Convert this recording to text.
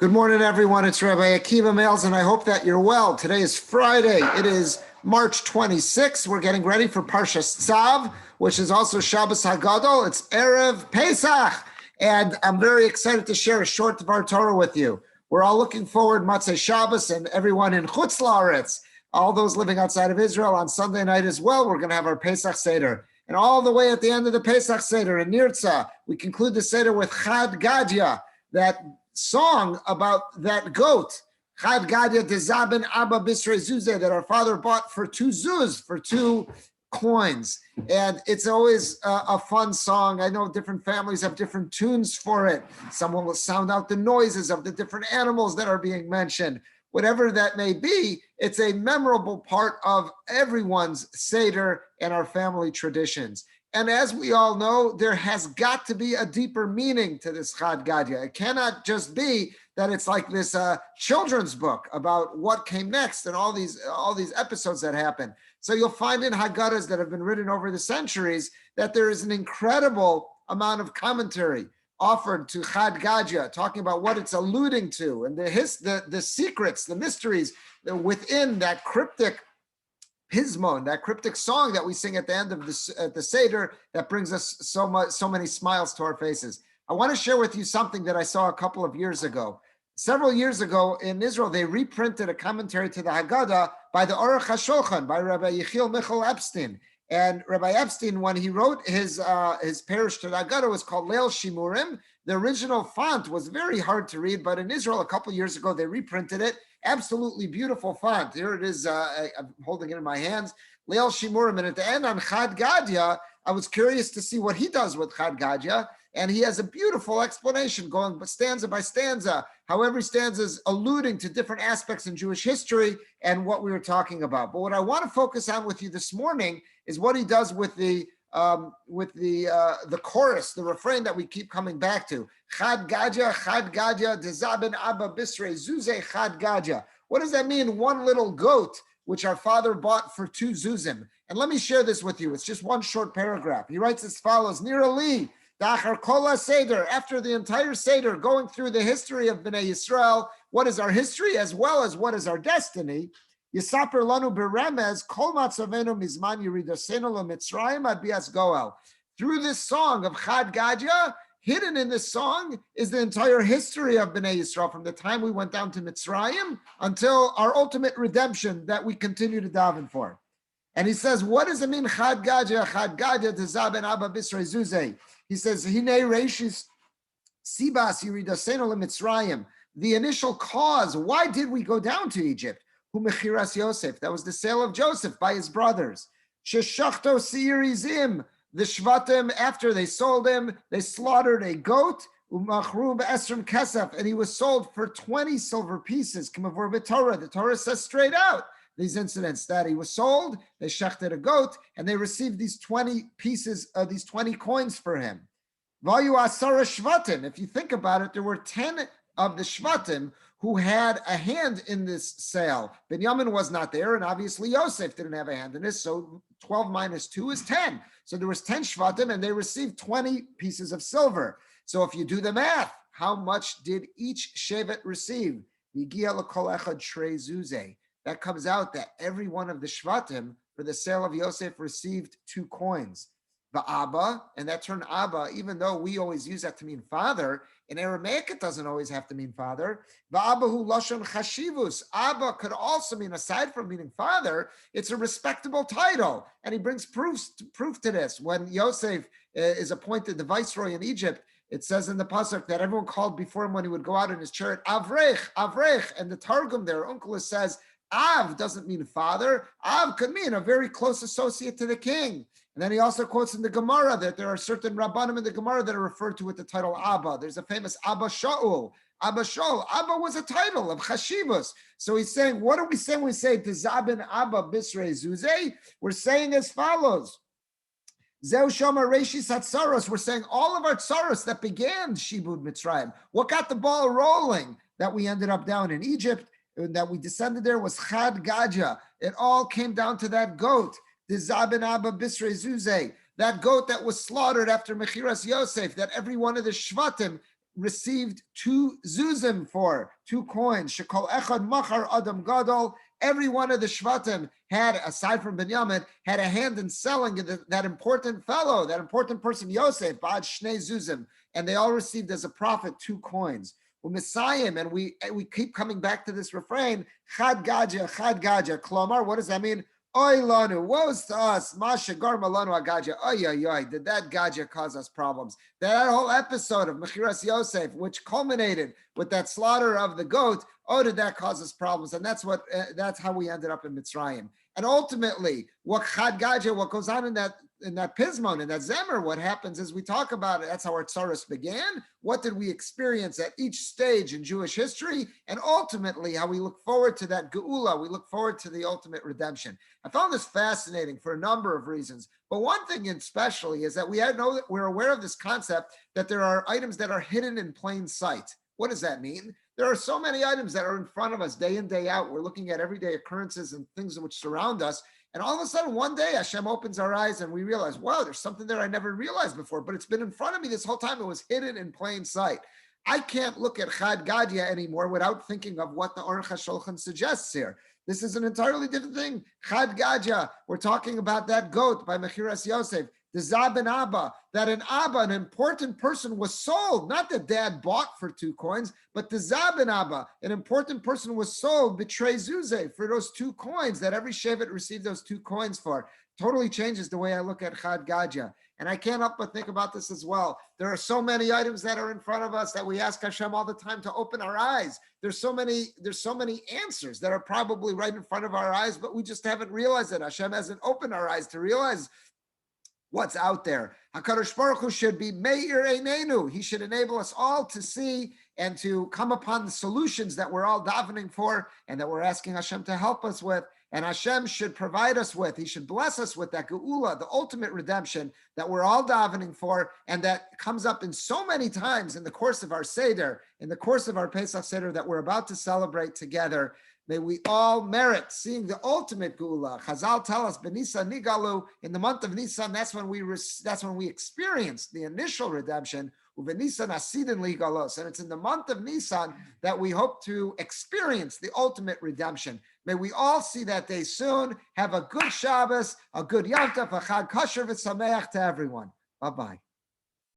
Good morning, everyone. It's Rabbi Akiva Males, and I hope that you're well. Today is Friday. It is March 26th. We're getting ready for Parshas Tzav, which is also Shabbos HaGadol. It's Erev Pesach, and I'm very excited to share a short Dvar Torah with you. We're all looking forward, Matzei Shabbos, and everyone in Chutz La'aretz, all those living outside of Israel on Sunday night as well. We're going to have our Pesach Seder. And all the way at the end of the Pesach Seder in Nirtza, we conclude the Seder with Chad Gadya, that song about that goat, Chad Gadya Dezaben Abba Bisrei Zuzeh, that our father bought for 2 zuz, for 2 coins. And it's always a fun song. I know different families have different tunes for it. Someone will sound out the noises of the different animals that are being mentioned. Whatever that may be, it's a memorable part of everyone's Seder and our family traditions. And as we all know, there has got to be a deeper meaning to this Chad Gadya. It cannot just be that it's like this children's book about what came next and all these episodes that happen. So you'll find in Haggadahs that have been written over the centuries that there is an incredible amount of commentary offered to Chad Gadya, talking about what it's alluding to and the secrets, the mysteries within that cryptic Pismon, that cryptic song that we sing at the end of the Seder that brings us so many smiles to our faces. I want to share with you something that I saw a couple of years ago. Several years ago in Israel, they reprinted a commentary to the Haggadah by the Aruch HaShulchan, by Rabbi Yechiel Michal Epstein. And Rabbi Epstein, when he wrote his parish to the Haggadah, was called Leil Shimurim. The original font was very hard to read, but in Israel a couple of years ago, they reprinted it. Absolutely beautiful font. Here it is. I'm holding it in my hands. Leil Shimurim. And at the end on Chad Gadya, I was curious to see what he does with Chad Gadya. And he has a beautiful explanation going stanza by stanza, how every stanza is alluding to different aspects in Jewish history and what we were talking about. But what I want to focus on with you this morning is what he does with the chorus, the refrain that we keep coming back to. Chad Gadya, Dezaben Abba Bisrei Zuzeh Chad Gadya. What does that mean? One little goat, which our father bought for 2 zuzim. And let me share this with you. It's just one short paragraph. He writes as follows: Nir Ali, Dachar Kol Seder, after the entire Seder, going through the history of Bnei Yisrael, what is our history as well as what is our destiny? Yisaper lanu beremez kol matzavenu mizman yiridasenu leMitzrayim ad bias goel. Through this song of Chad Gadya, hidden in this song is the entire history of Bnei Yisrael from the time we went down to Mitzrayim until our ultimate redemption that we continue to daven for. And he says, what does it mean, Chad Gadya Dezaben Abba Bisrei Zuzeh? He says, Hine Reishis Sibas Yiridasenu leMitzrayim. The initial cause, why did we go down to Egypt? Humechiras Yosef, that was the sale of Joseph by his brothers. Sheshachto Siirizim, the Shvatim, after they sold him, they slaughtered a goat, Umachru Esrim Kesef, and he was sold for 20 silver pieces. Kamavur b'Torah, the Torah says straight out these incidents that he was sold, they shechted a goat, and they received these 20 pieces, these 20 coins for him. Vayu Asara Shvatim, if you think about it, there were 10 of the Shvatim who had a hand in this sale. Binyamin was not there, and obviously Yosef didn't have a hand in this, so 12 minus 2 is 10. So there was 10 Shvatim, and they received 20 pieces of silver. So if you do the math, how much did each Shevet receive? That comes out that every one of the Shvatim for the sale of Yosef received 2 coins. The Abba, and that term Abba, even though we always use that to mean father, in Aramaic it doesn't always have to mean father. Va'abahu lashon chashivus. Abba could also mean, aside from meaning father, it's a respectable title. And he brings proof to this. When Yosef is appointed the viceroy in Egypt, it says in the pasuk that everyone called before him when he would go out in his chariot, Avrech, Avrech. And the Targum there, Onkelos says, Av doesn't mean father. Av could mean a very close associate to the king. And then he also quotes in the Gemara that there are certain Rabbanim in the Gemara that are referred to with the title Abba. There's a famous Abba Shaul. Abba Shaul. Abba was a title of Chashivus. So he's saying, what are we saying? We say Tezabin Abba Bisrei Zuzeh. We're saying as follows. Zeu Shoma Reishis Hatzaros. We're saying all of our tzaros that began Shibud Mitzrayim. What got the ball rolling that we ended up down in Egypt, that we descended there, was Chad Gadya. It all came down to that goat. Dezaben Abba Bisrei Zuzeh, that goat that was slaughtered after Mechiras Yosef, that every one of the Shvatim received 2 zuzim for, 2 coins. Shekol echad machar adam gadol. Every one of the Shvatim had, aside from Binyamin, had a hand in selling that important fellow, that important person, Yosef, Bad Shnei Zuzim, and they all received as a profit 2 coins. U'misayim, and we keep coming back to this refrain, Chad Gadja, Klomar, what does that mean? Oy lanu, woe's to us, Masha Garma lanu agaja, oy, oy, oy, did that Gadja cause us problems? That whole episode of Mechiras Yosef, which culminated with that slaughter of the goat, oh, did that cause us problems? And that's how we ended up in Mitzrayim. And ultimately, what Chad Gadja, what goes on in that Pismon, in that Zemer, what happens is we talk about it. That's how our Tzoros began. What did we experience at each stage in Jewish history? And ultimately, how we look forward to that Geula. We look forward to the ultimate redemption. I found this fascinating for a number of reasons. But one thing especially is that we're aware of this concept that there are items that are hidden in plain sight. What does that mean? There are so many items that are in front of us day in, day out. We're looking at everyday occurrences and things which surround us. And all of a sudden, one day, Hashem opens our eyes and we realize, wow, there's something there I never realized before, but it's been in front of me this whole time. It was hidden in plain sight. I can't look at Chad Gadya anymore without thinking of what the Aruch HaShulchan suggests here. This is an entirely different thing. Chad Gadya, we're talking about that goat by Mechiras Yosef. The Zaben Abba, that an Abba, an important person, was sold. Not that dad bought for 2 coins, but the Zaben Abba, an important person, was sold, betray Zuze, for those 2 coins that every Shevet received those 2 coins for. Totally changes the way I look at Chad Gadya. And I can't help but think about this as well. There are so many items that are in front of us that we ask Hashem all the time to open our eyes. There's so many answers that are probably right in front of our eyes, but we just haven't realized it. Hashem hasn't opened our eyes to realize what's out there. HaKadosh Baruch Hu should be Meir Einenu. He should enable us all to see and to come upon the solutions that we're all davening for and that we're asking Hashem to help us with. And Hashem should provide us with, He should bless us with that Geula, the ultimate redemption that we're all davening for, and that comes up in so many times in the course of our Seder, in the course of our Pesach Seder that we're about to celebrate together. May we all merit seeing the ultimate Geula. Chazal tell us, B'Nisan Nigalu, in the month of Nisan, that's when we experience the initial redemption. U'B'Nisan Asidin Ligalos, and it's in the month of Nisan that we hope to experience the ultimate redemption. May we all see that day soon. Have a good Shabbos, a good Yom Tov, a Chag Kosher v'Sameach to everyone. Bye-bye.